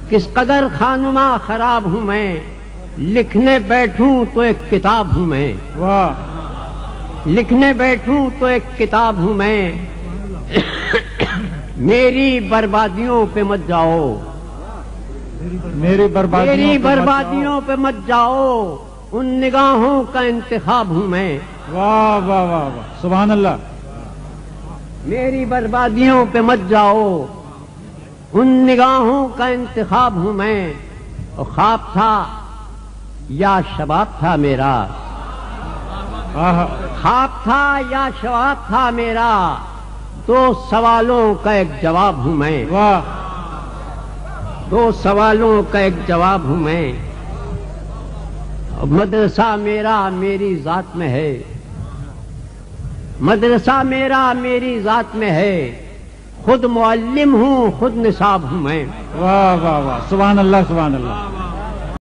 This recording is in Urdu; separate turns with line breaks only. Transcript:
کس قدر خانما خراب ہوں میں، لکھنے بیٹھوں تو ایک کتاب ہوں میں،
واہ،
لکھنے بیٹھوں تو ایک کتاب ہوں میں، میری بربادیوں پہ مت جاؤ،
میری
بربادیوں پہ مت جاؤ، ان نگاہوں کا انتخاب ہوں میں،
واہ واہ واہ واہ، سبحان اللہ،
میری بربادیوں پہ مت جاؤ، ان نگاہوں کا انتخاب ہوں میں، اور خواب تھا یا شباب تھا میرا، خواب تھا یا شباب تھا میرا، دو سوالوں کا ایک جواب ہوں میں،
واہ،
دو سوالوں کا ایک جواب ہوں میں، مدرسہ میرا میری ذات میں ہے، مدرسہ میرا میری ذات میں ہے، خود معلم ہوں خود نصاب ہوں میں،
واہ واہ واہ، سبحان اللہ سبحان اللہ۔